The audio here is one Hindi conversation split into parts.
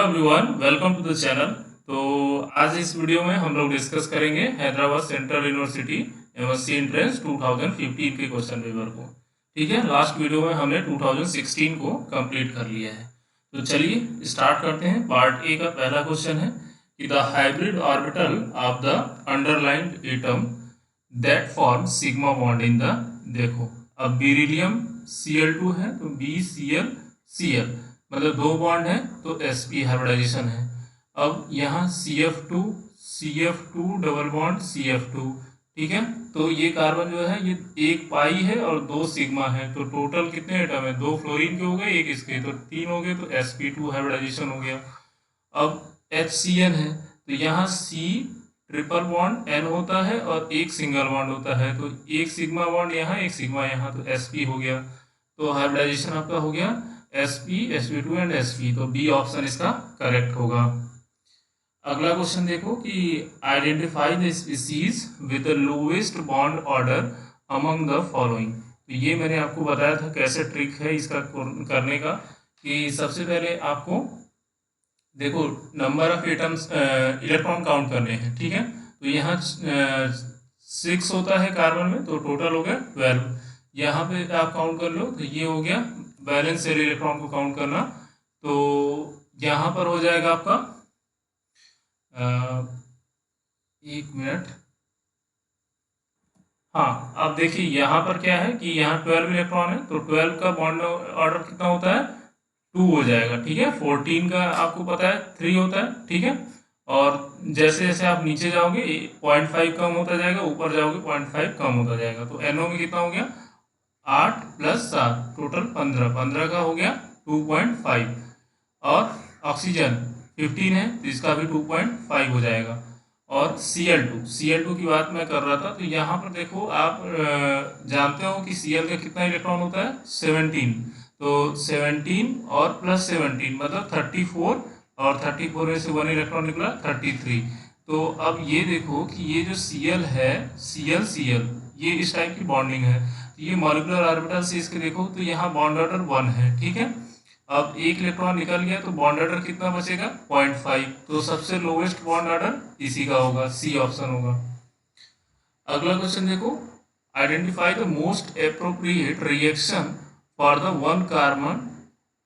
Everyone, welcome to the channel. तो आज इस वीडियो में हम लोग डिस्कस करेंगे Hyderabad central university MSc entrance 2015 के क्वेश्चन पेपर को। ठीक है, लास्ट वीडियो में हमने 2016 को कंप्लीट कर लिया है। तो चलिए स्टार्ट करते हैं। पार्ट ए का पहला क्वेश्चन है कि the hybrid orbital of the underlined atom that form sigma bond in the, देखो अब बेरिलियम Cl2 है तो BCl मतलब दो बॉन्ड है तो sp हाइब्रिडाइजेशन है। अब यहाँ CF2 डबल बॉन्ड CF2, ठीक है। तो ये कार्बन जो है ये एक पाई है और दो सिग्मा है, तो टोटल कितने एटम है? दो फ्लोरीन के हो गए, एक इसके, तो तीन हो गए, तो sp2 हाइब्रिडाइजेशन हो गया। अब HCl है तो यहाँ C ट्रिपल बॉन्ड N होता है और एक सिंगल बॉन्ड होता है, तो एक सिग्मा बॉन्ड यहाँ, एक सिग्मा यहाँ, तो sp हो गया। तो हाइब्रिडाइजेशन आपका हो गया sp sp2 एंड sp, तो बी ऑप्शन इसका करेक्ट होगा। अगला क्वेश्चन देखो कि identify the species with the lowest bond order among the following. तो ये मैंने आपको बताया था कैसे ट्रिक है इसका करने का, कि सबसे पहले आपको देखो number of atoms electron count करने हैं, ठीक है। तो यहाँ 6 होता है कार्बन में, तो टोटल हो गया 12। यहाँ पे आप काउंट कर लो तो ये हो गया बैलेंस शेल इलेक्ट्रॉन को काउंट करना। तो यहाँ पर हो जाएगा आपका एक मिनट, हाँ अब देखिए यहाँ पर क्या है कि यहाँ 12 इलेक्ट्रॉन है, तो 12 का बॉन्ड ऑर्डर कितना होता है? 2 हो जाएगा, ठीक है। 14 का आपको पता है 3 होता है, ठीक है। और जैसे जैसे आप नीचे जाओगे 0.5 कम होता जाएगा, ऊपर जाओगे 0.5 कम होता जाएगा। तो NO में कितना हो गया? 8 + 7 टोटल 15, 15 का हो गया 2.5। और ऑक्सीजन 15 है तो इसका भी 2.5 हो जाएगा। और Cl2 की बात मैं कर रहा था, तो यहाँ पर देखो आप जानते हो कि Cl का कितना इलेक्ट्रॉन होता है? 17। तो 17 और +17 मतलब 34, और 34 में से 1 इलेक्ट्रॉन निकला 33। तो अब ये देखो कि ये जो Cl है, Cl ये इस टाइप की बॉन्डिंग है, तो ये मॉलिक्यूलर ऑर्बिटल से इसके देखो तो यहाँ बॉन्ड ऑर्डर 1 है, ठीक है। अब एक इलेक्ट्रॉन निकल गया तो बॉन्ड ऑर्डर कितना बचेगा? 0.5। तो सबसे लोवेस्ट बॉन्ड ऑर्डर इसी का होगा, सी ऑप्शन होगा। अगला क्वेश्चन देखो, identify the most appropriate reaction for the one carbon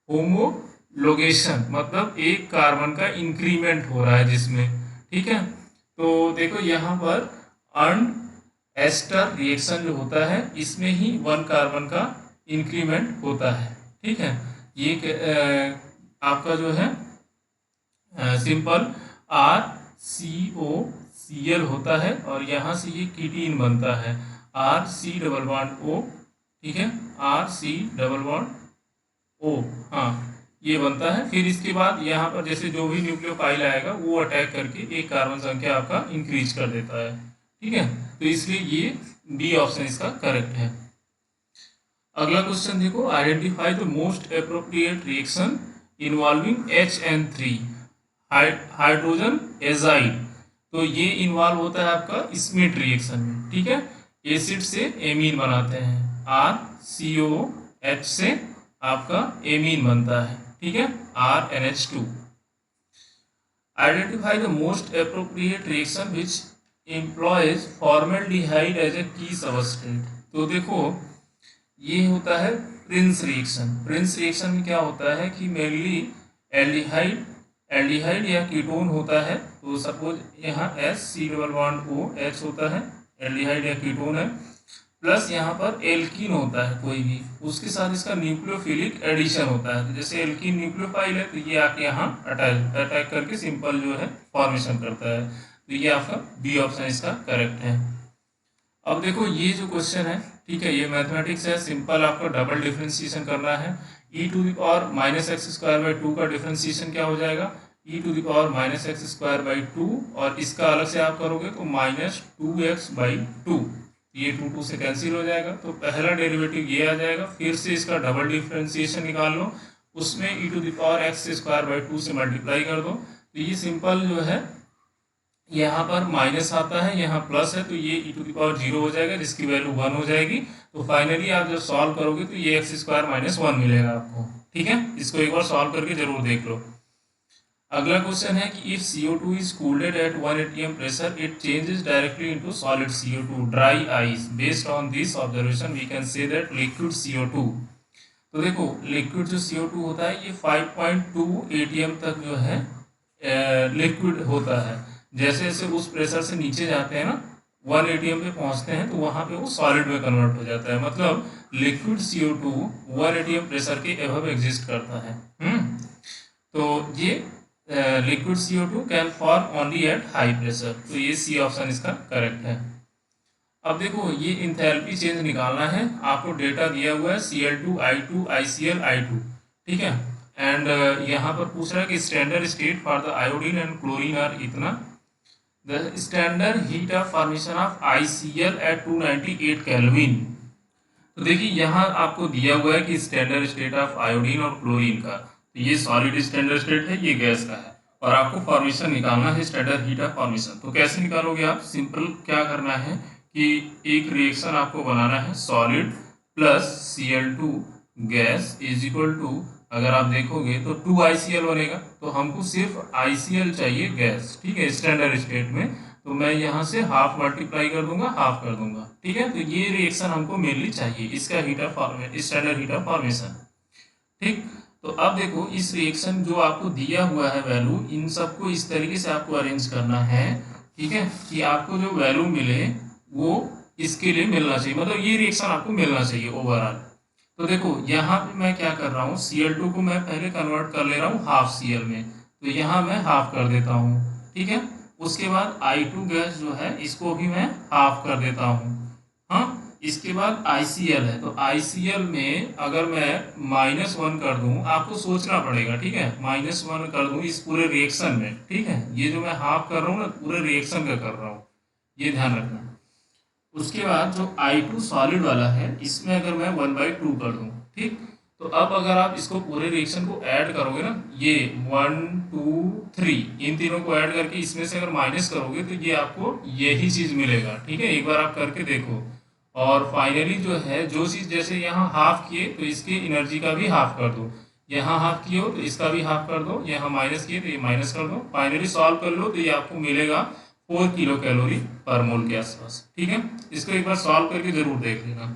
homologation, मतलब एक कार्बन का इंक्रीमेंट हो रहा है जिसमें, ठीक है। तो देखो यहाँ पर अर्न एस्टर रिएक्शन जो होता है इसमें ही वन कार्बन का इंक्रीमेंट होता है, ठीक है। ये आपका जो है सिंपल RCOCl होता है और यहाँ से ये कीटीन बनता है RC डबल बॉन्ड O, ठीक है, RC डबल बॉन्ड O, हाँ ये बनता है। फिर इसके बाद यहाँ पर जैसे जो भी न्यूक्लियोफाइल आएगा वो अटैक करके एक कार्बन संख्या आपका इंक्रीज कर देता है, ठीक है। तो इसलिए ये बी ऑप्शन इसका करेक्ट है। अगला क्वेश्चन देखो, identify the most appropriate reaction involving HN3 hydrogen azide. तो ये इन्वॉल्व होता है आपका स्मिट रिएक्शन में, ठीक है। एसिड से एमीन बनाते हैं, RCOH से आपका एमीन बनता है, ठीक है, RNH2। Identify the most appropriate reaction which employs formaldehyde as a key substrate. तो देखो ये होता है प्रिंस रिएक्शन। प्रिंस रिएक्शन में क्या होता है कि मेनली एल्डिहाइड या कीटोन होता है। तो सपोज यहाँ SC डबल बॉन्ड OH होता है, एल्डिहाइड या कीटोन है, प्लस यहाँ पर एल्कीन होता है कोई भी, उसके साथ इसका न्यूक्लियोफिलिक एडिशन होता है। तो जैसे एल्कीन न्यूक्लियोफाइल है तो ये आके यहाँ अटैक करके सिंपल जो है फॉर्मेशन करता है। तो ये आपका बी ऑप्शन इसका करेक्ट है। अब देखो ये जो क्वेश्चन है, ठीक है, ये मैथमेटिक्स है, सिंपल आपको डबल डिफरेंशिएशन करना है। e⁻⁻x² का डिफरेंशिएशन क्या हो जाएगा? e⁻−x²/2, और इसका अलग से आप करोगे तो -2x/2, ये 2 से कैंसिल हो जाएगा। तो पहला डेरिवेटिव ये आ जाएगा, फिर से इसका डबल डिफरेंशिएशन निकाल लो, उसमें e⁻x²/2 से मल्टीप्लाई कर दो। तो ये सिंपल जो है यहाँ पर माइनस आता है, यहाँ प्लस है, तो ये e⁻0 हो जाएगा जिसकी वैल्यू 1 हो जाएगी। तो फाइनली आप जब सॉल्व करोगे तो ये x² - 1 मिलेगा आपको, ठीक है। इसको एक बार सॉल्व करके जरूर देख लो। अगला क्वेश्चन है कि if CO2 is cooled at 1 atm pressure it changes directly into solid CO2 dry ice. Based on this observation we can say that liquid CO2. तो देखो लिक्विड जो CO2 होता है ये 5.2 atm तक जो है लिक्विड होता है। जैसे जैसे उस प्रेशर से नीचे जाते हैं ना 1 atm पे पहुंचते हैं तो वहां पे वो सॉलिड में कन्वर्ट हो जाता है। मतलब लिक्विड CO2 1 atm प्रेशर के एबव एग्जिस्ट करता है। तो ये liquid CO2 can form only at high pressure. तो ये सी ऑप्शन इसका करेक्ट है। अब देखो ये इंथैल्पी चेंज निकालना है। आपको डेटा दिया हुआ है Cl2 I2 ICl I2, ठीक है। एंड यहाँ पर पूछ रहा है कि standard state for the iodine and chlorine are इतना। The standard heat of formation of ICl at 298 kelvin. तो देखिए यहाँ आपको दिया हुआ है कि स्टैंडर्ड स्टेट ऑफ आयोडीन और क्लोरीन का, तो ये सॉलिड स्टैंडर्ड स्टेट है, ये गैस का है, और आपको फॉर्मेशन निकालना है स्टैंडर्ड हीट ऑफ फॉर्मेशन। तो कैसे निकालोगे आप? सिंपल क्या करना है कि एक रिएक्शन आपको बनाना है solid plus Cl2 gas is equal to, अगर आप देखोगे तो 2ICl बनेगा। तो हमको सिर्फ ICl चाहिए गैस, ठीक है, स्टैंडर्ड स्टेट में। तो मैं यहाँ से हाफ मल्टीप्लाई कर दूंगा, हाफ कर दूंगा, ठीक है। तो ये रिएक्शन हमको मेनली चाहिए, इसका heat of formation, standard heat of formation, ठीक। तो अब देखो इस रिएक्शन जो आपको दिया हुआ है वैल्यू, इन सबको इस तरीके से आपको अरेंज करना है, ठीक है, कि आपको जो वैल्यू मिले वो इसके लिए मिलना चाहिए, मतलब ये रिएक्शन आपको मिलना चाहिए ओवरऑल। तो देखो यहाँ पे मैं क्या कर रहा हूँ, Cl2 को मैं पहले कन्वर्ट कर ले रहा हूँ हाफ Cl में, तो यहाँ मैं हाफ कर देता हूँ, ठीक है। उसके बाद I2 गैस जो है इसको भी मैं हाफ कर देता हूँ, हाँ। इसके बाद ICl है, तो ICl में अगर मैं -1 कर दूं, आपको सोचना पड़ेगा, ठीक है, -1 कर दूं इस पूरे रिएक्शन में, ठीक है। ये जो मैं हाफ कर रहा हूँ ना पूरे रिएक्शन का कर रहा हूँ, ये ध्यान रखना। उसके बाद जो I2 सॉलिड वाला है इसमें अगर मैं 1/2 कर दूं, ठीक। तो अब अगर आप इसको पूरे रिएक्शन को ऐड करोगे ना, ये 1 2 3 इन तीनों को ऐड करके इसमें से अगर माइनस करोगे तो ये आपको यही चीज़ मिलेगा, ठीक है। एक बार आप करके देखो। और फाइनली जो है जो चीज़, जैसे यहाँ हाफ किए तो इसकी एनर्जी का भी हाफ कर दो, यहाँ हाफ किए हो तो इसका भी हाफ कर दो, यहाँ माइनस किए तो ये माइनस कर दो, फाइनली सॉल्व कर लो तो ये आपको मिलेगा 4 किलो कैलोरी पर मोल के आसपास, ठीक है। इसको एक बार सॉल्व करके जरूर देख लेना।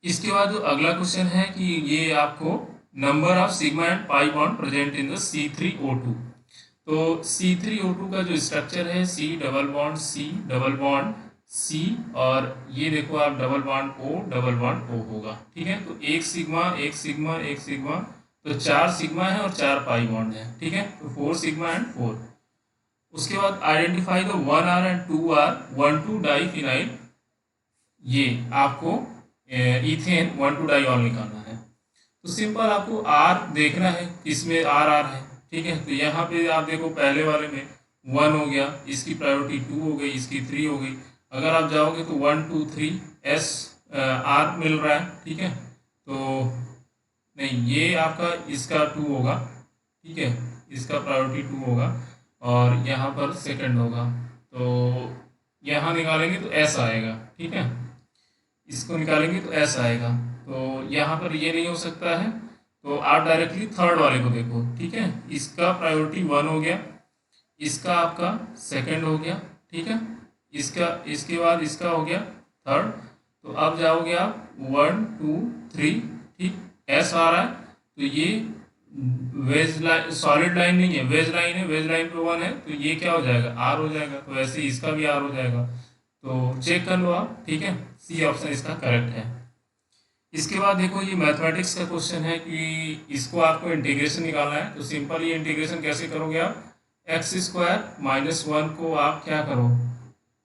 इसके बाद जो अगला क्वेश्चन है कि ये आपको number of sigma and pi bond present in the C3O2। तो C3O2 का जो स्ट्रक्चर है C double bond C double bond C, और ये देखो आप डबल बॉन्ड O होगा, ठीक है। तो एक सिग्मा एक सिग्मा एक सिग्मा, तो 4 सिग्मा है और 4 पाई बॉन्ड है, ठीक है। तो 4 सिग्मा एंड 4। उसके बाद identify the 1R and 2R 1,2 diphenyl, ये आपको इथेन 1,2 डाइऑल निकालना है। तो सिंपल आपको R देखना है, इसमें RR है, ठीक है। तो यहाँ पे आप देखो पहले वाले में 1 हो गया, इसकी प्रायोरिटी 2 हो गई, इसकी 3 हो गई। अगर आप जाओगे तो 1 2 3 S R मिल रहा है, ठीक है। तो नहीं, ये आपका इसका 2 होगा, ठीक है, इसका प्रायोरिटी 2 होगा, और यहाँ पर सेकंड होगा। तो यहाँ निकालेंगे तो S आएगा, ठीक है, इसको निकालेंगे तो S आएगा। तो यहाँ पर ये नहीं हो सकता है, तो आप डायरेक्टली थर्ड वाले को देखो, ठीक है। इसका प्रायोरिटी 1 हो गया, इसका आपका सेकंड हो गया, ठीक है, इसका इसके बाद इसका हो गया थर्ड। तो अब जाओगे आप 1 2 3, ठीक, S आ रहा है, तो ये वेज लाइन, सॉलिड लाइन नहीं है, वेज लाइन है, वेज लाइन पे 1 है, तो ये क्या हो जाएगा, R हो जाएगा। तो ऐसे इसका भी R हो जाएगा, तो चेक कर लो आप, ठीक है। C ऑप्शन इसका करेक्ट है। इसके बाद देखो ये मैथमेटिक्स का क्वेश्चन है कि इसको आपको इंटीग्रेशन निकालना है। तो सिंपल ये इंटीग्रेशन कैसे करोगे आप, x² - 1 को आप क्या करो,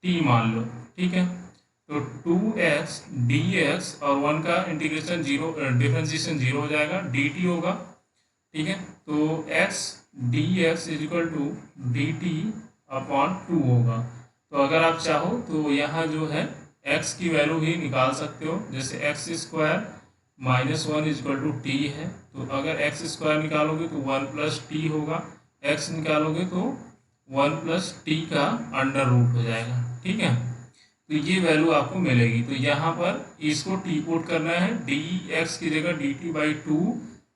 t मान लो, ठीक है। तो 2x dx और 1 का इंटीग्रेशन 0, डिफरेंशिएशन 0 हो जाएगा, dt होगा, ठीक है। तो x dx is equal to dt/2 होगा। तो अगर आप चाहो तो यहाँ जो है x की वैल्यू भी निकाल सकते हो, जैसे x² - 1 is equal to t है। तो अगर x² निकालोगे तो 1 + t होगा, x निकालोगे तो 1 + t का अंडर रूट हो जाएगा, ठीक है। तो ये वैल्यू आपको मिलेगी। तो यहाँ पर इसको t पुट करना है, dx की जगह dt/2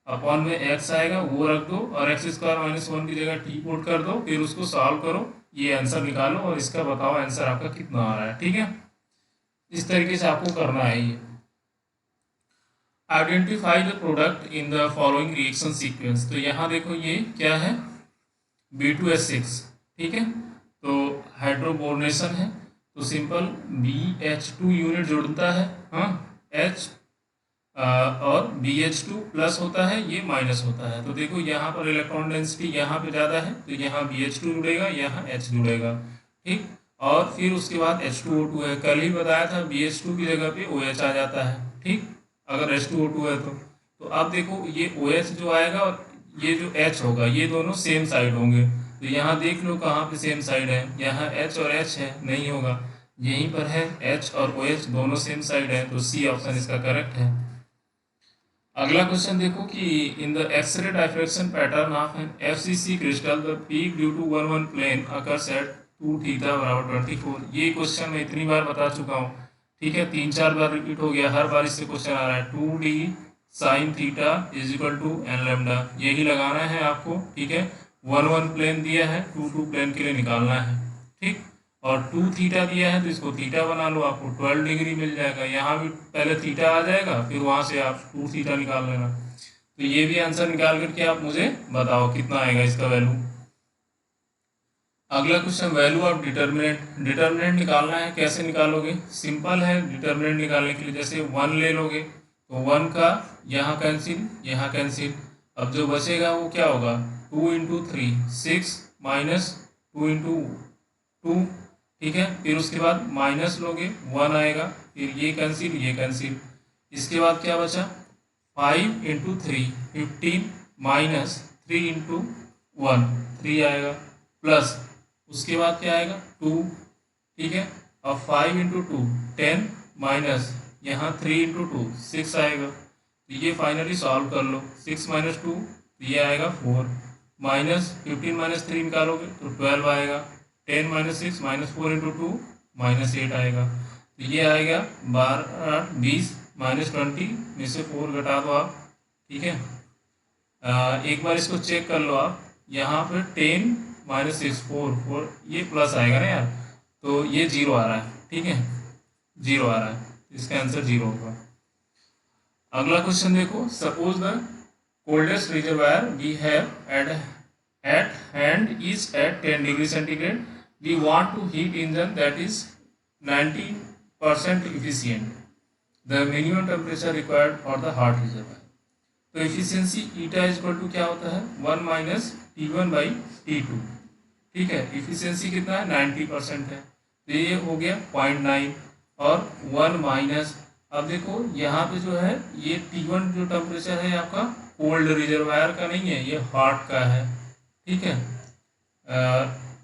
अपॉन में x आएगा वो रख दो और x स्क्वायर माइनस 1 की जगह t पुट कर दो, फिर उसको सॉल्व करो, ये आंसर निकालो और इसका बताओ आंसर आपका कितना आ रहा है। ठीक है, इस तरीके से आपको करना है ये। Identify the product in the following reaction sequence. तो यहाँ देखो ये क्या है, B2H6। ठीक है, तो हाइड्रोबोनेशन है, तो सिंपल BH2 यूनिट जुड़ता है, हाँ H और BH2 प्लस होता है, ये माइनस होता है। तो देखो यहाँ पर इलेक्ट्रॉन डेंसिटी यहाँ पे ज़्यादा है, तो यहाँ BH2 जुड़ेगा, यहाँ H जुड़ेगा। ठीक, और फिर उसके बाद H2O2 है, कल ही बताया था BH2 की जगह पे OH आ जाता है। ठीक, अगर H2O2 है तो अब देखो ये OH जो आएगा और ये जो H होगा, ये दोनों सेम साइड होंगे। तो यहाँ देख लो कहाँ पे सेम साइड है, यहाँ H और H है, नहीं होगा, यहीं पर है H और OH दोनों सेम साइड है, तो सी ऑप्शन इसका करेक्ट है। अगला क्वेश्चन देखो कि in the X ray diffraction pattern of an FCC crystal the peak due to 1 plane occurs at 2 theta बराबर 24। ये क्वेश्चन मैं इतनी बार बता चुका हूँ, ठीक है, 3-4 बार रिपीट हो गया, हर बार इससे क्वेश्चन आ रहा है। 2D sine theta is equal to n lambda, यही लगाना है आपको। ठीक है, 1 प्लेन दिया है, 2 प्लेन के लिए निकालना है। ठीक, और 2 थीटा दिया है तो इसको थीटा बना लो, आपको 12 डिग्री मिल जाएगा। यहाँ भी पहले थीटा आ जाएगा, फिर वहाँ से आप 2 थीटा निकाल लेना। तो ये भी आंसर निकाल करके आप मुझे बताओ कितना आएगा इसका वैल्यू। अगला question, value of determinant. Determinant निकालना है, कैसे निकालोगे, सिंपल है। डिटर्मिनेंट निकालने के लिए जैसे 1 ले लोगे तो 1 का यहाँ कैंसिल, यहाँ कैंसिल, अब जो बचेगा वो क्या होगा, 2 इंटू 3 6 माइनस 2 इंटू 2। ठीक है, फिर उसके बाद माइनस लोगे 1 आएगा, फिर ये कैंसिल, ये कैंसिल, इसके बाद क्या बचा 5 इंटू 3 15 माइनस 3 इंटू 1 3 आएगा, प्लस उसके बाद क्या आएगा 2। ठीक है, अब 5 इंटू 2 10 माइनस यहाँ 3 इंटू 2 6 आएगा। तो ये फाइनली सॉल्व कर लो, 6 माइनस 2 तो ये आएगा 4, माइनस 15 माइनस 3 निकालोगे तो 12 आएगा, 10 माइनस 6 माइनस 4 इंटू 2 माइनस 8 आएगा। तो ये आएगा 12 20 माइनस 20 में से 4 घटा दो आप। ठीक है, एक बार इसको चेक कर लो आप, यहाँ पे 10 माइनस 6 4 ये प्लस आएगा ना यार, तो ये 0 आ रहा है। ठीक है, 0 आ रहा है, इसका आंसर 0 होगा। अगला क्वेश्चन देखो, suppose the coldest reservoir we have at hand is at 10 degree centigrade. We want to heat engine that is 90% efficient. The minimum temperature required for the hot reservoir. तो efficiency eta is equal to क्या होता है 1 माइनस T1 बाई T2। ठीक है, efficiency कितना है 90% है, तो ये हो गया 0.9 और 1 माइनस, अब देखो यहाँ पे जो है ये T1 जो टेम्परेचर है आपका कोल्ड रिजर्वायर का नहीं है, ये हॉट का है। ठीक है,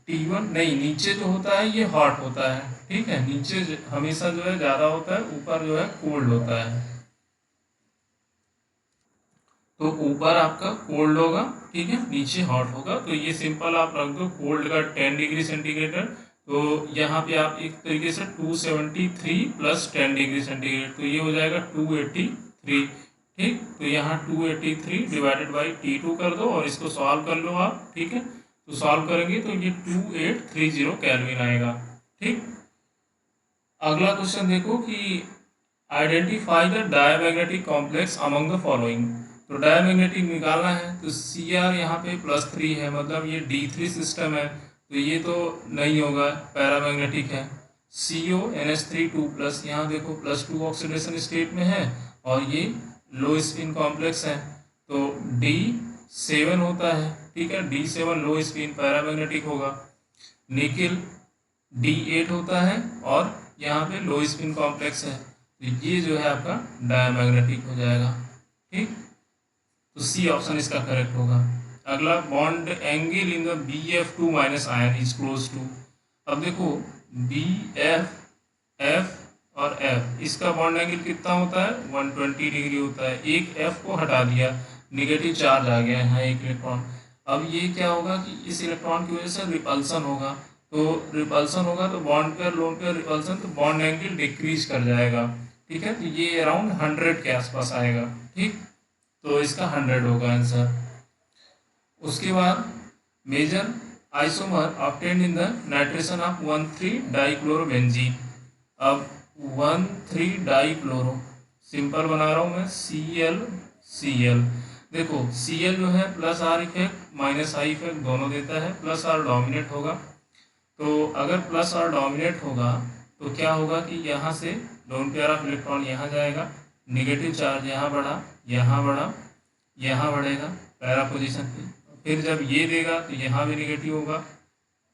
T1 नहीं, नीचे जो होता है ये हॉट होता है। ठीक है, नीचे हमेशा जो है ज़्यादा होता है, ऊपर जो है कोल्ड होता है, तो ऊपर आपका कोल्ड होगा, ठीक है, नीचे हॉट होगा। तो ये सिंपल आप रख दो, कोल्ड का 10 डिग्री सेंटीग्रेड, तो यहाँ पे आप एक तरीके से 273 प्लस 10 डिग्री सेंटीग्रेड, तो ये हो जाएगा 283। ठीक, तो यहाँ 283 डिवाइडेड बाई T2 कर दो और इसको सॉल्व कर लो आप। ठीक है, तो सॉल्व करेंगे तो ये 2830 केल्विन आएगा। ठीक, अगला क्वेश्चन देखो कि identify the diamagnetic complex among the following. तो डायमैग्नेटिक निकालना है, तो Cr यहाँ पे +3 है, मतलब ये D3 सिस्टम है, तो ये तो नहीं होगा, पैरामैग्नेटिक है। CO NH3 2+, यहाँ देखो +2 ऑक्सीडेशन स्टेट में है और ये लो स्पिन कॉम्प्लेक्स है, तो D7 होता है। ठीक है, D7 लो स्पिन पैरामैग्नेटिक होगा। निकिल D8 होता है और यहाँ पे लो स्पिन कॉम्प्लेक्स है, तो ये जो है आपका डायमैग्नेटिक हो जाएगा। ठीक, तो सी ऑप्शन इसका करेक्ट होगा। अगला, bond angle in the BF2 minus ion is close to. अब देखो BF F और F, इसका बॉन्ड एंगल कितना होता है 120 डिग्री होता है। एक F को हटा दिया, निगेटिव चार्ज आ गया यहाँ एक इलेक्ट्रॉन, अब ये क्या होगा कि इस इलेक्ट्रॉन की वजह से रिपल्सन होगा, तो रिपल्सन होगा तो bond pair lone pair repulsion, तो बॉन्ड एंगल डिक्रीज कर जाएगा। ठीक है, तो ये अराउंड 100 के आसपास आएगा। ठीक, तो इसका 100 होगा आंसर। उसके बाद major isomer obtained in the nitration of dichlorobenzene. अब 1,3-डाइक्लोरो सिंपल बना रहा हूँ मैं, Cl। देखो Cl जो है plus are effect minus I effect दोनों देता है, प्लस आर डोमिनेट होगा। तो अगर प्लस आर डोमिनेट होगा तो क्या होगा कि यहाँ से लोन पेयर ऑफ इलेक्ट्रॉन यहाँ जाएगा, नेगेटिव चार्ज यहाँ बढ़ा, यहाँ बढ़ेगा पैरा पोजीशन पे। फिर जब ये देगा तो यहाँ भी नेगेटिव होगा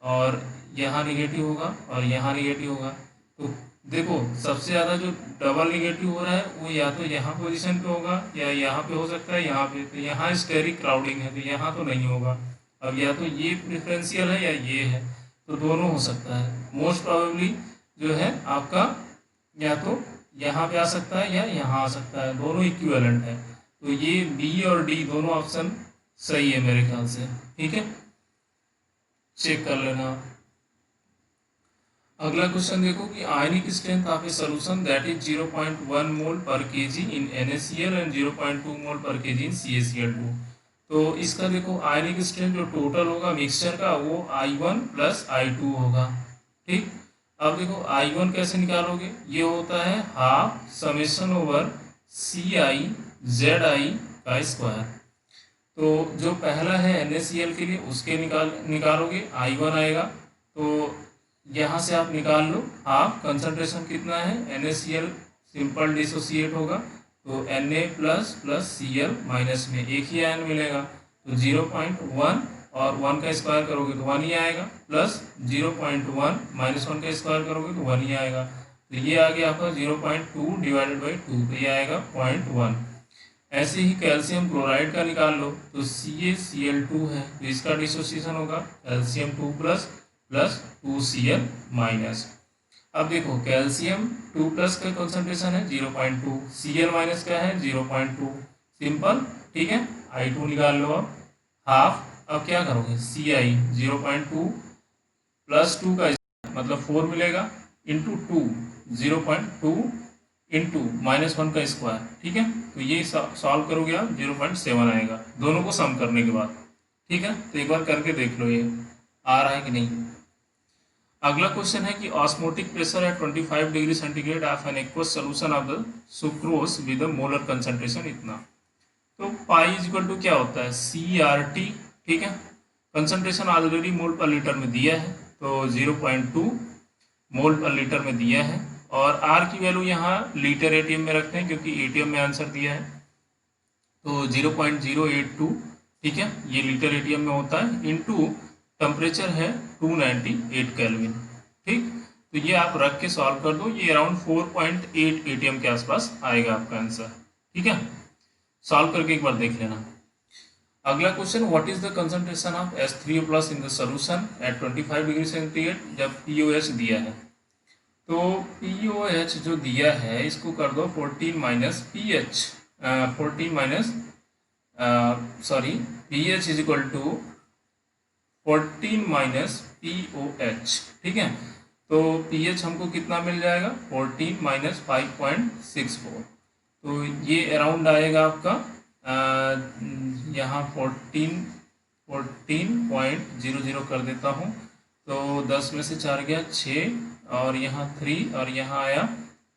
और यहाँ नेगेटिव होगा और यहाँ नेगेटिव होगा। तो देखो सबसे ज़्यादा जो डबल नेगेटिव हो रहा है वो या तो यहाँ पोजीशन पे होगा या यहाँ पे हो सकता है, यहाँ पे। तो यहाँ स्टेरिक क्राउडिंग है तो यहाँ तो नहीं होगा। अब या तो ये प्रेफरेंशियल है या ये है, तो दोनों हो सकता है। मोस्ट प्रोबेबली जो है आपका या तो यहाँ पे आ सकता है या यहाँ आ सकता है, दोनों इक्विवेलेंट है। तो ये बी और डी दोनों ऑप्शन सही है मेरे ख्याल से। ठीक है, चेक कर लेना। अगला क्वेश्चन देखो कि ionic strength of a solution that is 0.1 mole per KG in NaCl and 0.2 mole per KG in CaCl2। तो इसका देखो आयनिक स्ट्रेंथ जो टोटल होगा मिक्सचर का वो I1 प्लस I2 होगा। ठीक, अब देखो I1 कैसे निकालोगे, ये होता है हाफ समेशन ओवर CiZi का स्क्वायर। तो जो पहला है NaCl के लिए उसके निकालोगे I1 आएगा। तो यहाँ से आप निकाल लो हाफ, कंसंट्रेशन कितना है NaCl सिंपल डिसोसिएट होगा तो Na plus plus Cl minus में एक ही आयन मिलेगा। तो 0.1 और 1 का स्क्वायर करोगे तो 1 ही आएगा, प्लस 0.1 माइनस 1 का स्क्वायर करोगे तो 1 ही आएगा। तो ये आ गया आपका 0.2 डिवाइडेड बाई 2, तो ये आएगा 0.1। ऐसे ही कैल्शियम क्लोराइड का निकाल लो तो CaCl2 है तो इसका डिसोसिएशन होगा calcium 2 plus plus 2Cl minus. अब देखो कैल्शियम 2 प्लस का कंसंट्रेशन है 0.2, Cl माइनस का है 0.2, सिंपल। ठीक है, I2 निकाल लो अब हाफ। अब क्या करोगे Ci 0.2 प्लस 2 का मतलब 4 मिलेगा इंटू 2, 0.2 इंटू माइनस 1 का स्क्वायर। ठीक है, तो ये सॉल्व करोगे आप 0.7 आएगा दोनों को सम करने के बाद। ठीक है, तो एक बार करके देख लो ये आ रहा है कि नहीं। अगला क्वेश्चन है कि osmotic pressure at 25 degree centigrade of an aqueous solution of the sucrose with molar concentration इतना। तो पाई इक्वल टू क्या होता है CRT। ठीक है, कंसंट्रेशन ऑलरेडी मोल पर लीटर में दिया है तो 0.2 मोल पर लीटर में दिया है और R की वैल्यू यहाँ लीटर ATM में रखते हैं क्योंकि ATM में आंसर दिया है तो 0.082। ठीक है, ये लीटर ATM में होता है, इनटू टेम्परेचर है 298 केल्विन। ठीक, तो ये आप रख के सॉल्व कर दो, ये अराउंड 4.8 ATM के आसपास आएगा आपका आंसर। ठीक है, सॉल्व करके एक बार देख लेना। अगला question, what is the concentration of H3O plus in the solution at 25 degree centigrade जब POH दिया है। तो POH जो दिया है इसको कर दो 14 minus PH, 14 minus sorry PH is equal to 14 minus POH। ठीक है, तो pH हमको कितना मिल जाएगा 14 माइनस 5.64, तो ये अराउंड आएगा आपका यहाँ 14.00 कर देता हूँ तो 10 में से 4 गया 6 और यहाँ 3 और यहाँ आया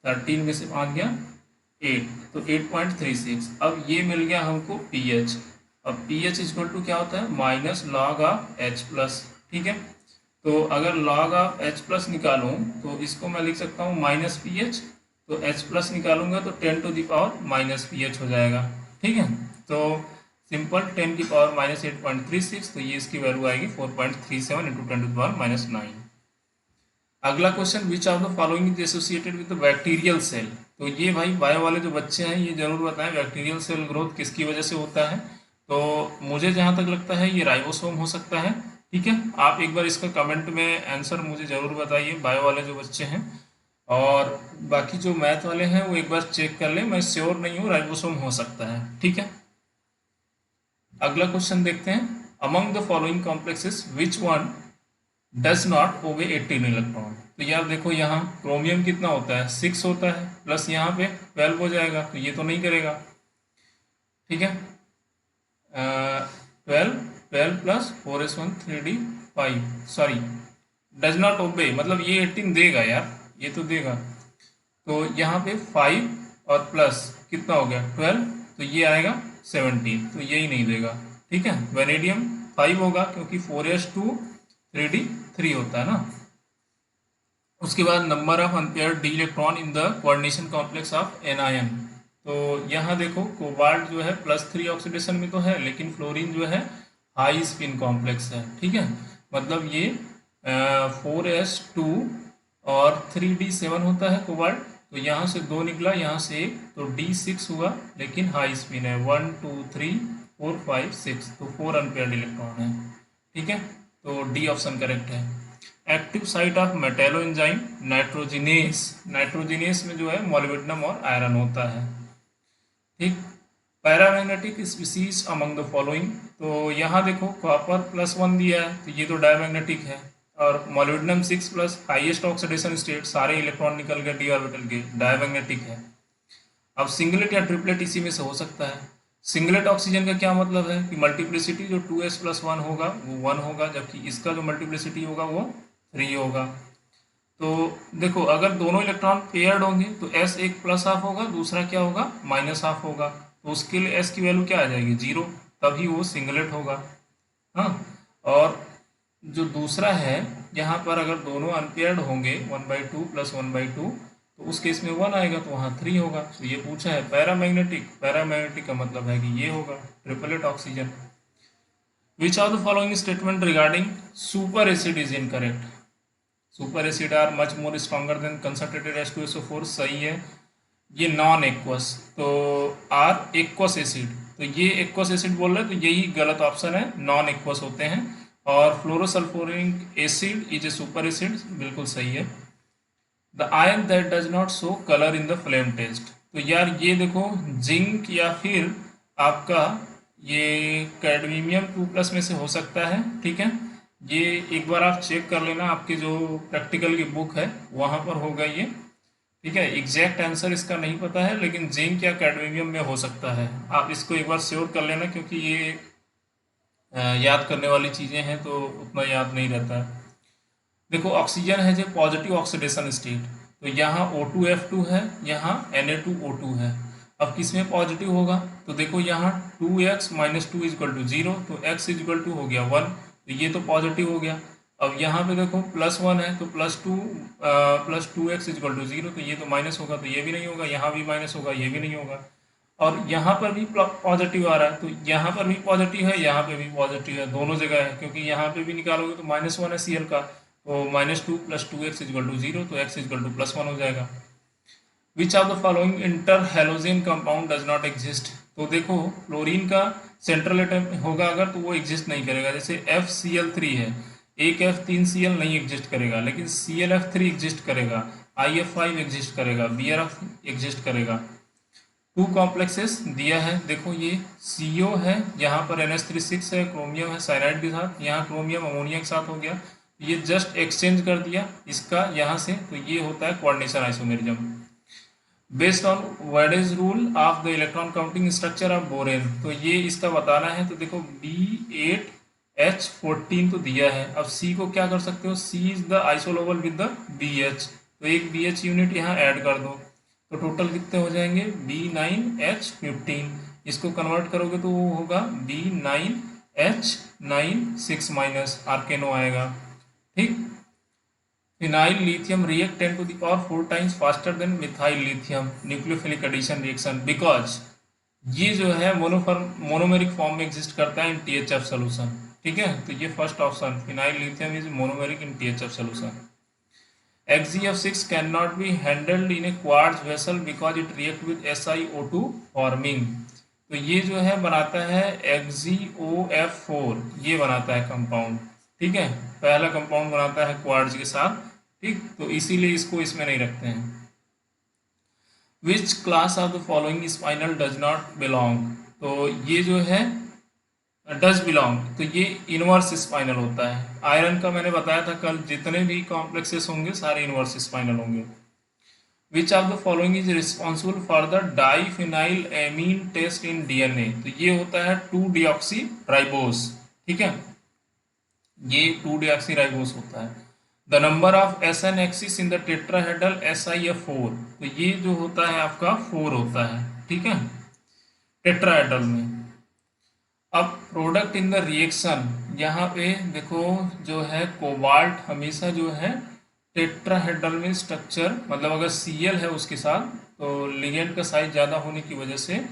13 में से 5 गया 8, तो 8.36। अब ये मिल गया हमको pH। अब pH इक्वल टू क्या होता है minus log of H plus. ठीक है, तो अगर log ऑफ H प्लस निकालूं तो इसको मैं लिख सकता हूँ माइनस PH, तो H प्लस निकालूंगा तो 10 to the power minus PH हो जाएगा। ठीक है, तो सिंपल 10 की पावर माइनस 8.36, तो ये इसकी वैल्यू आएगी 4.37 into 10 to the power minus 9। अगला question, which of the following is associated with the bacterial cell. तो ये भाई बायो वाले जो बच्चे हैं ये जरूर बताएं बैक्टीरियल सेल ग्रोथ किसकी वजह से होता है। तो मुझे जहाँ तक लगता है ये राइबोसोम हो सकता है। ठीक है, आप एक बार इसका कमेंट में आंसर मुझे ज़रूर बताइए बायो वाले जो बच्चे हैं, और बाकी जो मैथ वाले हैं वो एक बार चेक कर लें, मैं श्योर नहीं हूँ राइबोसोम हो सकता है। ठीक है, अगला क्वेश्चन देखते हैं, among the following complexes which one does not obey 18 electron. तो यार देखो यहाँ क्रोमियम कितना होता है 6 होता है, प्लस यहाँ पे 12 हो जाएगा तो ये तो नहीं करेगा। ठीक है। 12 plus 4s1 3d5, sorry does not obey, मतलब ये 18 देगा यार, ये तो देगा। तो यहाँ पे 5 और प्लस कितना हो गया 12, तो ये आएगा 17, तो यही नहीं देगा। ठीक है, वेनेडियम 5 होगा क्योंकि 4s2 3d3 होता है ना। उसके बाद number of unpaired D electron in the coordination complex of anion. तो यहाँ देखो कोबाल्ट जो है +3 ऑक्सीडेशन में तो है, लेकिन फ्लोरीन जो है हाई स्पिन कॉम्प्लेक्स है। ठीक है, मतलब ये 4s2 और 3d7 होता है कोबाल्ट, तो यहाँ से 2 निकला, यहाँ से 1, तो d6 हुआ, लेकिन हाई स्पिन है 1 2 3 4 5 6, तो 4 अनपेयर्ड इलेक्ट्रॉन है। ठीक है, तो डी ऑप्शन करेक्ट है। Active site of metallo enzyme nitrogenous, nitrogenous में जो है मोलिब्डेनम और आयरन होता है। ठीक, paramagnetic species among the following, तो यहाँ देखो कॉपर +1 दिया है, तो ये तो डायमैग्नेटिक है, और molybdenum 6 plus highest oxidation state, सारे इलेक्ट्रॉन निकल गए डी ऑर्बिटल के, डायमैग्नेटिक है। अब सिंगलेट या ट्रिपलेट इसी में से हो सकता है। सिंगलेट ऑक्सीजन का क्या मतलब है कि मल्टीप्लिसिटी जो 2s+1 होगा वो 1 होगा, जबकि इसका जो मल्टीप्लिसिटी होगा वो 3 होगा। तो देखो अगर दोनों इलेक्ट्रॉन पेयर्ड होंगे तो s एक प्लस हाफ होगा, दूसरा क्या होगा माइनस हाफ होगा, तो उसके लिए s की वैल्यू क्या आ जाएगी 0, तभी वो सिंगलेट होगा। हाँ, और जो दूसरा है यहाँ पर अगर दोनों अनपेयर्ड होंगे 1/2 + 1/2, तो उस केस में 1 आएगा, तो वहाँ 3 होगा। तो ये पूछा है पैरामैग्नेटिक, पैरामैग्नेटिक का मतलब है कि ये होगा triplet oxygen. Which of the following statement regarding super acid is incorrect. Super acid are much more stronger than concentrated H2SO4, सही है। ये नॉन एक्वस, तो आर एक्वस एसिड, तो ये एक्वस एसिड बोल रहे हैं, तो यही गलत ऑप्शन है, नॉन एक्वस होते हैं। और fluorosulphuric acid is a super acid, बिल्कुल सही है। The ion that does not show colour in the flame test, तो यार ये देखो जिंक या फिर आपका ये कैडमियम 2+ में से हो सकता है। ठीक है, ये एक बार आप चेक कर लेना, आपकी जो प्रैक्टिकल की बुक है वहाँ पर होगा ये। ठीक है, एग्जैक्ट आंसर इसका नहीं पता है, लेकिन जिंक या कैडमियम में हो सकता है। आप इसको एक बार श्योर कर लेना, क्योंकि ये याद करने वाली चीज़ें हैं, तो उतना याद नहीं रहता है। देखो ऑक्सीजन है जो पॉजिटिव ऑक्सीडेशन स्टेट, तो यहाँ O2F2 है, यहाँ Na2O2 है। अब किस में पॉजिटिव होगा, तो देखो यहाँ 2x - 2 = 0, तो x = हो गया 1, तो ये तो पॉजिटिव हो गया। अब यहाँ पे देखो +1 है, तो +2 + 2x = 0, तो ये तो माइनस होगा, तो ये भी नहीं होगा, यहाँ भी माइनस होगा, ये भी नहीं होगा। और यहाँ पर भी पॉजिटिव आ रहा है, तो यहाँ पर भी पॉजिटिव है, यहाँ पे भी पॉजिटिव है, दोनों जगह है, क्योंकि यहाँ पे भी निकालोगे तो -1 है Cl का, तो -2 + 2x = 0, तो x = +1 हो जाएगा। विच of the following inter halogen compound does not exist, तो देखो फ्लोरीन का सेंट्रल एटम होगा अगर, तो वो एग्जिस्ट नहीं करेगा। जैसे FCl3 है, एक F3Cl नहीं एग्जिस्ट करेगा, लेकिन ClF3 एग्जिस्ट करेगा, IF5 एग्जिस्ट करेगा, BrF एग्जिस्ट करेगा। 2 कॉम्प्लेक्सेस दिया है, देखो ये CO है, यहाँ पर NH3 है, क्रोमियम है साइनाइड के साथ, यहाँ क्रोमियम अमोनिया के साथ हो गया, ये जस्ट एक्सचेंज कर दिया इसका यहाँ से, तो ये होता है coordination isomerism. Based on Wade's rule of the electron counting structure of borane, तो ये इसका बताना है। तो देखो B8H14 तो दिया है, अब C को क्या कर सकते हो, C is the isolobal with the BH, तो एक BH यूनिट यहाँ ऐड कर दो, तो टोटल कितने हो जाएंगे B9H15, इसको कन्वर्ट करोगे तो वो होगा B9H9 6- आर्केनो आएगा। ठीक, phenyl lithium react 10⁴ times faster than methyl lithium nucleophilic addition reaction, because ये जो है मोनोमेरिक फॉर्म में एग्जिस्ट करता है इन THF सोल्यूशन। ठीक है, तो ये first option phenyl lithium is monomeric in THF solution. XgF6 can not be handled in A quartz vessel because it react with SiO2 forming, तो ये जो है बनाता है XgOF4, ये बनाता है कंपाउंड। ठीक है, पहला कंपाउंड बनाता है क्वार्ट्ज के साथ। ठीक, तो इसीलिए इसको इसमें नहीं रखते हैं। Which class of the following spinal does not belong, तो ये जो है डज बिलोंग, तो ये इनवर्स स्पाइनल होता है। आयरन का मैंने बताया था कल, जितने भी कॉम्प्लेक्सेस होंगे सारे इनवर्स स्पाइनल होंगे। Which of the following is responsible for the diphenyl amine test in DNA. तो ये होता है 2 डीऑक्सी ठीक है, ये 2 डीऑक्सी होता है। The number of S an axis in the tetrahedral SiF4, तो ये जो होता है आपका 4 होता है, ठीक है, टेट्राहेड्रल में। अब प्रोडक्ट इन द रिएक्शन, यहाँ पे देखो जो है कोबाल्ट हमेशा जो है टेट्राहेड्रल में स्ट्रक्चर, मतलब अगर Cl है उसके साथ तो लिगेंड का साइज ज़्यादा होने की वजह से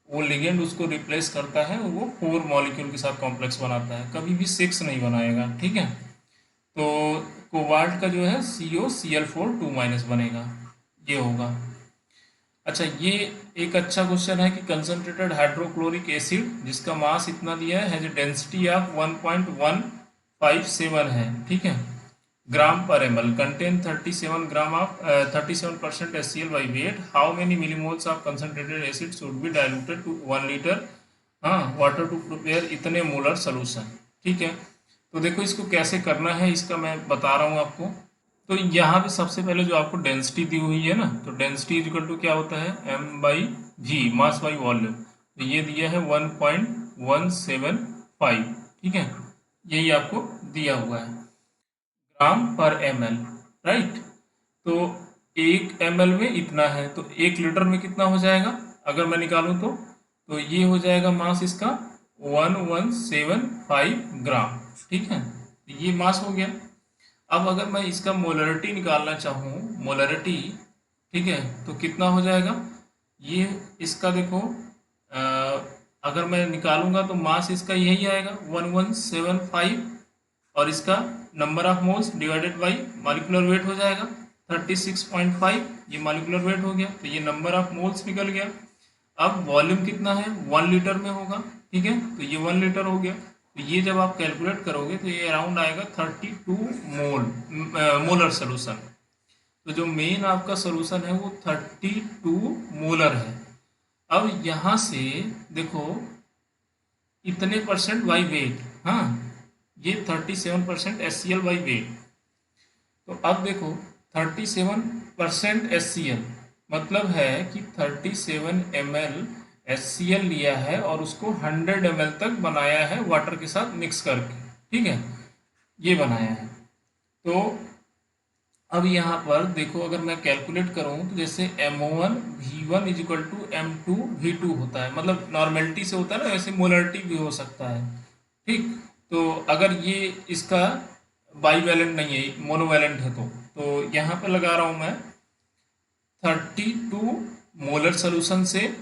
वो लिगेंड उसको रिप्लेस करता है और वो 4 मॉलिक्यूल के साथ कॉम्प्लेक्स बनाता है, कभी भी 6 नहीं बनाएगा, ठीक है। तो कोबाल्ट का जो है COCl4 2- बनेगा, ये होगा। अच्छा, ये एक अच्छा क्वेश्चन है कि कंसंट्रेटेड हाइड्रोक्लोरिक एसिड जिसका मास इतना दिया है डेंसिटी ऑफ 1.157 है, ठीक है, ग्राम पर ml, contain 37 gram of 37% HCl by weight, how many millimoles of concentrated acid should be diluted to 1 litre water to prepare इतने मोलर सोल्यूशन, ठीक है। तो देखो इसको कैसे करना है इसका मैं बता रहा हूँ आपको। तो यहाँ पे सबसे पहले जो आपको डेंसिटी दी हुई है ना, तो डेंसिटी इक्वल टू क्या होता है m/v, मास बाई वॉल्यूम। तो ये दिया है 1.175, ठीक है, यही आपको दिया हुआ है ग्राम पर ml, राइट। तो 1 ml में इतना है, तो 1 लीटर में कितना हो जाएगा अगर मैं निकालूं तो ये हो जाएगा मास इसका 1175 ग्राम, ठीक है, ये मास हो गया। अब अगर मैं इसका मोलरिटी निकालना चाहूँ, मोलरिटी, ठीक है, तो कितना हो जाएगा ये इसका देखो, अगर मैं निकालूंगा तो मास इसका यही आएगा 1175, और इसका number of moles divided by molecular weight हो जाएगा 36.5, ये मॉलिक्यूलर वेट हो गया, तो ये नंबर ऑफ मोल्स निकल गया। अब वॉल्यूम कितना है 1 लीटर में होगा, ठीक है, तो ये 1 लीटर हो गया। तो ये जब आप कैलकुलेट करोगे तो ये अराउंड आएगा 32 मोलर सोल्यूशन। तो जो मेन आपका सोल्यूशन है वो 32 मोलर है। अब यहाँ से देखो इतने परसेंट बाई वेट, हाँ, ये 37% HCl बाई वेट। तो अब देखो 37% HCl मतलब है कि 37 ml HCl लिया है और उसको 100 ml तक बनाया है वाटर के साथ मिक्स करके, ठीक है, ये बनाया है। तो अब यहाँ पर देखो अगर मैं कैलकुलेट करूँ तो जैसे M1 V1 is equal to M2 V2 होता है, मतलब नॉर्मेलिटी से होता है ना, वैसे मोलरिटी भी हो सकता है, ठीक। तो अगर ये इसका बाईवैलेंट नहीं है, मोनोवैलेंट है, तो यहाँ पर लगा रहा हूँ मैं 32 मोलर सोल्यूशन से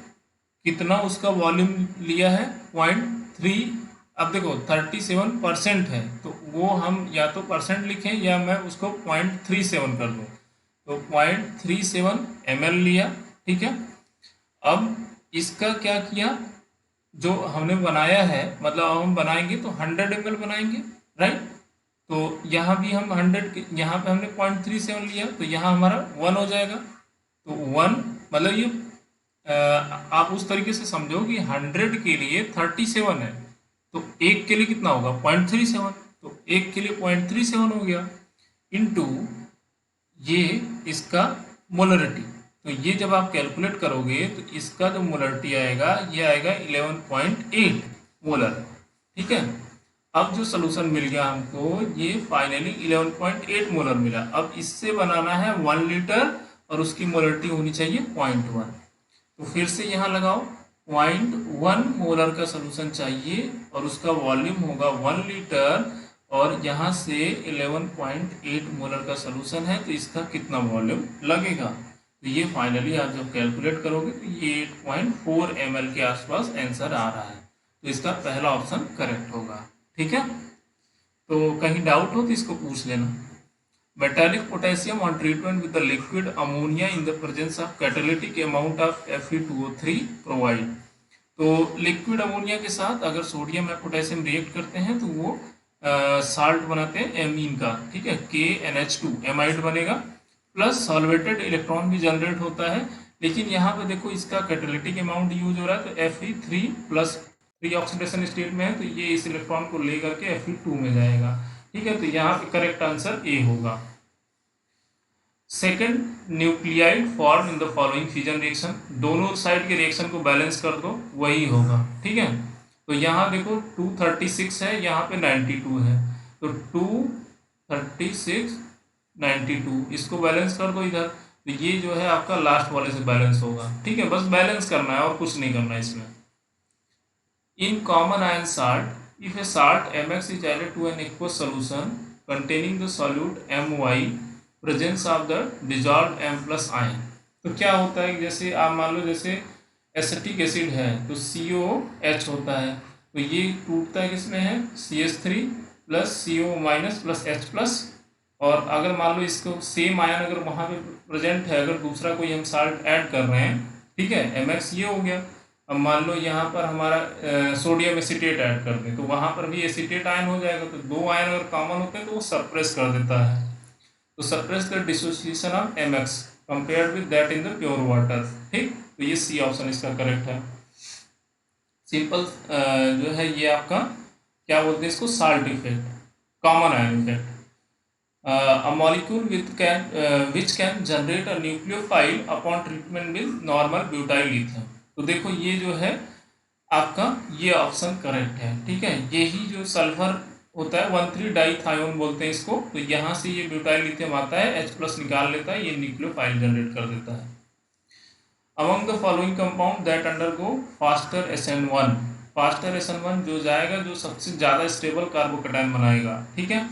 कितना उसका वॉल्यूम लिया है 0.3। अब देखो 37% है तो वो हम या तो परसेंट लिखें या मैं उसको 0.37 कर दूं, तो 0.37 ml लिया, ठीक है। अब इसका क्या किया, जो हमने बनाया है, मतलब अब हम बनाएंगे तो 100 ml बनाएंगे, राइट। तो यहाँ भी हम 100, यहाँ पे हमने 0.37 लिया तो यहाँ हमारा 1 हो जाएगा। तो 1 मतलब ये आप उस तरीके से समझो कि 100 के लिए 37 है, तो एक के लिए कितना होगा 0.37, तो एक के लिए 0.37 हो गया इनटू ये इसका मोलरिटी। तो ये जब आप कैलकुलेट करोगे तो इसका जो मोलरिटी आएगा ये आएगा 11.8 मोलर, ठीक है। अब जो सोल्यूशन मिल गया हमको ये फाइनली 11.8 मोलर मिला। अब इससे बनाना है 1 लीटर और उसकी मोलरिटी होनी चाहिए 0.1। तो फिर से यहाँ लगाओ 0.1 मोलर का सोल्यूशन चाहिए और उसका वॉल्यूम होगा 1 लीटर, और यहाँ से 11.8 मोलर का सोल्यूशन है तो इसका कितना वॉल्यूम लगेगा। तो ये फाइनली आप जब कैलकुलेट करोगे तो ये 8.4 ml के आसपास आंसर आ रहा है, तो इसका पहला ऑप्शन करेक्ट होगा, ठीक है। तो कहीं डाउट हो तो इसको पूछ लेना। Metallic potassium on treatment with the liquid ammonia in the presence of catalytic amount of Fe2O3 provide. तो लिक्विड अमोनिया के साथ अगर सोडियम या पोटेशियम रिएक्ट करते हैं तो वो साल्ट बनाते हैं एमीन का, ठीक है, KNH2 एमाइड बनेगा, प्लस सॉल्वेटेड इलेक्ट्रॉन भी जनरेट होता है। लेकिन यहाँ पे देखो इसका कैटालिटिक अमाउंट यूज हो रहा है तो Fe3 प्लस 3 ऑक्सीडेशन स्टेट में है, तो ये इस इलेक्ट्रॉन को ले करके Fe2 में जाएगा, ठीक है। तो यहाँ पे करेक्ट आंसर ए होगा। Second, nuclide form in the following fusion reaction, दोनों साइड के रिएक्शन को बैलेंस कर दो, वही होगा। ठीक है, तो यहाँ देखो 236 है, यहाँ पे 92 है, तो 236 92 इसको बैलेंस कर दो इधर, तो ये जो है आपका लास्ट वाले से बैलेंस होगा। ठीक है, बस बैलेंस करना है और कुछ नहीं करना है इसमें। In common ion salt, if A salt Mx is added to an aqueous solution containing the solute My, presence of the dissolve M plus ion, तो क्या होता है, जैसे आप मान लो जैसे एसिटिक एसिड है तो COH होता है, तो ये टूटता है किसमें है, CH3 plus CO minus plus H plus, और अगर मान लो इसको सेम आयन अगर वहाँ पे प्रेजेंट है, अगर दूसरा कोई हम साल्ट ऐड कर रहे हैं, ठीक है, MX ये हो गया। अब मान लो यहाँ पर हमारा सोडियम एसिटेट ऐड कर दें, तो वहाँ पर भी एसिटेट आयन हो जाएगा, तो दो आयन अगर कॉमन होते हैं तो वो सप्रेस कर देता है, तो suppress the dissociation of MX compared with that in the pure water. ठीक, तो ये सी ऑप्शन इसका करेक्ट है। सिंपल जो है ये आपका क्या बोलते हैं इसको, salt effect, common ion effect. A molecule which can generate a nucleophile upon treatment with normal butyl lithium, तो देखो ये जो है आपका ये ऑप्शन करेक्ट है। ठीक है, यही जो सल्फर होता है 1,3 डाइथायोन बोलते हैं इसको, तो यहाँ से ये ब्यूटाइल लिथियम आता है, H प्लस निकाल लेता है, ये न्यूक्लियोफाइल जनरेट कर देता है। Among the following compound that undergo faster SN1, faster SN1 जो जाएगा जो सबसे ज़्यादा स्टेबल कार्बोकेटायन बनाएगा। ठीक है,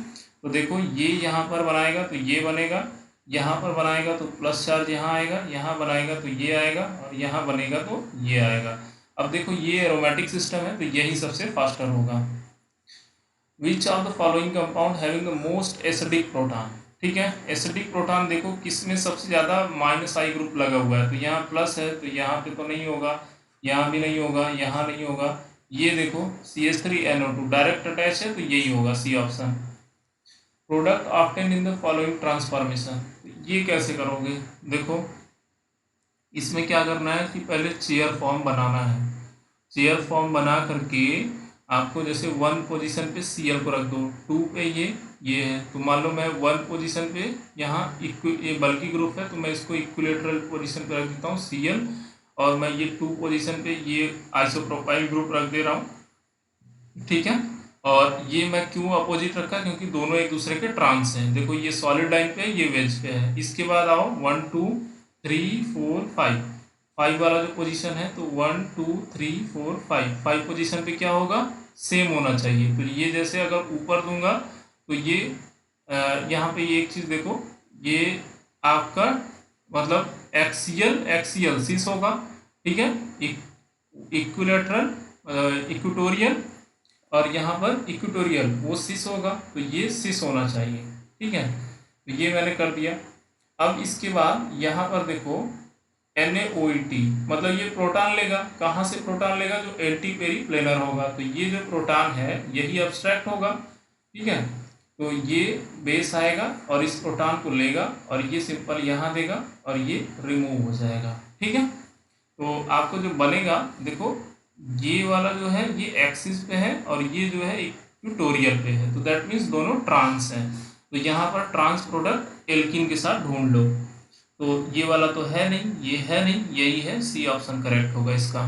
तो देखो ये यहाँ पर बनाएगा तो ये बनेगा, यहाँ पर बनाएगा तो प्लस चार्ज यहाँ आएगा, यहाँ बनाएगा तो ये आएगा, और यहाँ बनेगा तो ये आएगा। अब देखो ये एरोमेटिक सिस्टम है तो यही सबसे फास्टर होगा। विच of the following compound having the most acidic proton, ठीक है, एसिडिक प्रोटॉन देखो किसमें सबसे ज़्यादा -I ग्रुप लगा हुआ है, तो यहाँ प्लस है तो यहाँ पे तो नहीं होगा, यहाँ भी नहीं होगा, यहाँ नहीं होगा, ये देखो CH3NO2 डायरेक्ट अटैच है तो यही होगा, C option. Product obtain in the following transformation, ये कैसे करोगे, देखो इसमें क्या करना है कि पहले चेयर फॉर्म बनाना है, चेयर फॉर्म बना करके आपको जैसे 1 पोजीशन पे Cl को रख दो, 2 पे ये है, तो मान लो मैं 1 पोजीशन पे यहाँ ये बल्कि ग्रुप है तो मैं इसको इक्विलेटरल पोजीशन पे रख देता हूँ Cl, और मैं ये 2 पोजीशन पे ये आइसोप्रोपाइल ग्रुप रख दे रहा हूँ। ठीक है, और ये मैं क्यों अपोजिट रखा, क्योंकि दोनों एक दूसरे के ट्रांस हैं, देखो ये सॉलिड लाइन पे है, ये वेज पे है। इसके बाद आओ 1 2 3 4 5, 5 वाला जो पोजीशन है तो 1 2 3 4 5 पोजीशन पे क्या होगा, सेम होना चाहिए। तो ये जैसे अगर ऊपर दूंगा तो ये यहाँ पे ये एक चीज़ देखो, ये आपका मतलब एक्सियल सिस होगा, ठीक है, इक्विलेटरल इक्वेटोरियल, और यहाँ पर इक्वेटोरियल वो सिस होगा, तो ये सिस होना चाहिए। ठीक है, तो ये मैंने कर दिया। अब इसके बाद यहाँ पर देखो NaOET, मतलब ये प्रोटॉन लेगा, कहाँ से प्रोटॉन लेगा, जो एंटी पेरी प्लेनर होगा, तो ये जो प्रोटॉन है यही अब्स्ट्रैक्ट होगा। ठीक है, तो ये बेस आएगा और इस प्रोटॉन को लेगा और ये सिंपल यहाँ देगा और ये रिमूव हो जाएगा। ठीक है, तो आपको जो बनेगा देखो ये वाला जो है ये एक्सिस पे है और ये जो है इक्वेटोरियल पे है, तो दैट मीन्स दोनों ट्रांस हैं, तो यहाँ पर ट्रांस प्रोडक्ट एल्किन के साथ ढूंढ लो, तो ये वाला तो है नहीं, ये है नहीं, यही है, सी ऑप्शन करेक्ट होगा इसका।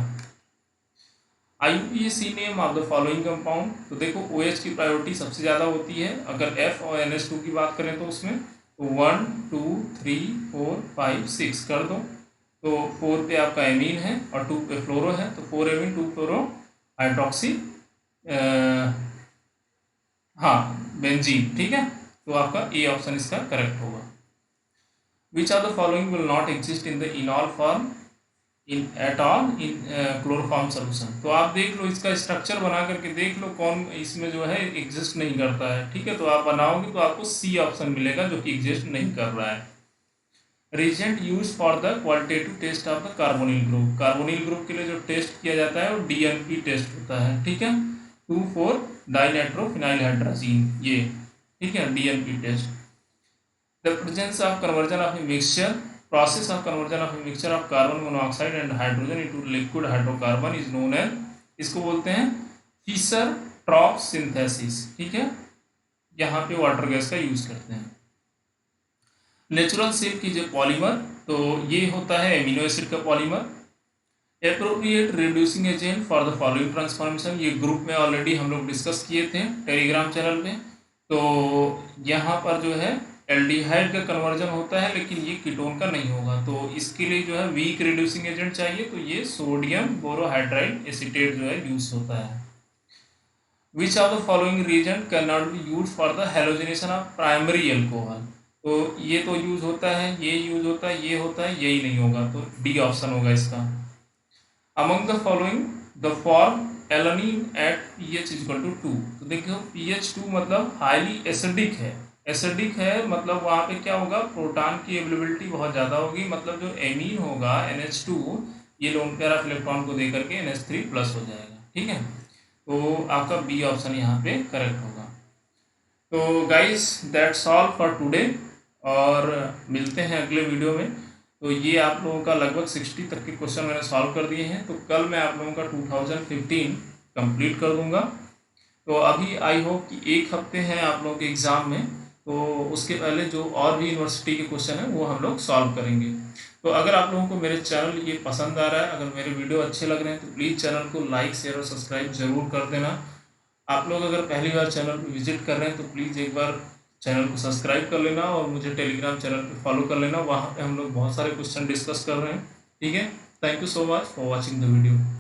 IUPAC name of the following compound, तो देखो OH की प्रायोरिटी सबसे ज़्यादा होती है, अगर F और NH2 की बात करें तो उसमें तो 1 2 3 4 5 6 कर दो, तो 4 पे आपका एमीन है और 2 पे फ्लोरो है, तो 4 एमीन 2 फ्लोरो हाइड्रोक्सी बेंजीन। ठीक है, तो आपका ए ऑप्शन इसका करेक्ट होगा। विच of the following will not exist in the इनॉल form in at all in chloroform solution, तो आप देख लो इसका स्ट्रक्चर बना करके देख लो कौन इसमें जो है एग्जिस्ट नहीं करता है। ठीक है, तो आप बनाओगे तो आपको सी ऑप्शन मिलेगा जो कि एग्जिस्ट नहीं कर रहा है। Reagent use for the qualitative test of the carbonyl group, carbonyl group के लिए जो टेस्ट किया जाता है वो DNP टेस्ट होता है। ठीक है, 2,4 डाइनाइट्रोफिनाइल हाइड्रोजीन, ये ठीक है DNP test. The presence of conversion of a mixture, process of conversion of a mixture of carbon monoxide and hydrogen into liquid hydrocarbon is known as, इसको बोलते हैं फिशर-ट्रॉप सिंथेसिस। ठीक है, यहाँ पे वाटर गैस का यूज करते हैं। नेचुरल शेप कीजिए पॉलीमर, तो ये होता है एमिनो एसिड का polymer. Appropriate reducing agent for the following transformation, ये ग्रुप में ऑलरेडी हम लोग डिस्कस किए थे टेलीग्राम चैनल पे। तो यहाँ पर जो है एल्डिहाइड का कन्वर्जन होता है, लेकिन ये कीटोन का नहीं होगा, तो इसके लिए जो है वीक रिड्यूसिंग एजेंट चाहिए, तो ये सोडियम बोरोहाइड्राइड एसीटेट जो है यूज होता है। Which of the following reason can not be use for the halogenation of primary alcohol, तो ये तो यूज होता है, ये यूज होता है, ये होता है, यही नहीं होगा, तो डी ऑप्शन होगा इसका। Among the following the form alanine at pH equal to 2, तो देखो pH 2 मतलब हाईली एसिडिक है, एसिडिक है मतलब वहाँ पे क्या होगा, प्रोटॉन की अवेलेबिलिटी बहुत ज़्यादा होगी, मतलब जो एमीन होगा NH2 ये लोन पेयर ऑफ इलेक्ट्रॉन को दे करके NH3 प्लस हो जाएगा, ठीक है। तो आपका बी ऑप्शन यहाँ पे करेक्ट होगा। तो guys that's all for today, और मिलते हैं अगले वीडियो में। तो ये आप लोगों का लगभग 60 तक के क्वेश्चन मैंने सॉल्व कर दिए हैं, तो कल मैं आप लोगों का 2015 कंप्लीट कर दूंगा। तो अभी आई होप कि एक हफ्ते हैं आप लोगों के एग्ज़ाम में, तो उसके पहले जो और भी यूनिवर्सिटी के क्वेश्चन हैं वो हम लोग सॉल्व करेंगे। तो अगर आप लोगों को मेरे चैनल ये पसंद आ रहा है, अगर मेरे वीडियो अच्छे लग रहे हैं, तो प्लीज़ चैनल को लाइक शेयर और सब्सक्राइब ज़रूर कर देना। आप लोग अगर पहली बार चैनल पर विजिट कर रहे हैं, तो प्लीज़ एक बार चैनल को सब्सक्राइब कर लेना और मुझे टेलीग्राम चैनल पे फॉलो कर लेना, वहाँ पे हम लोग बहुत सारे क्वेश्चन डिस्कस कर रहे हैं, ठीक है। Thank you so much for watching the video.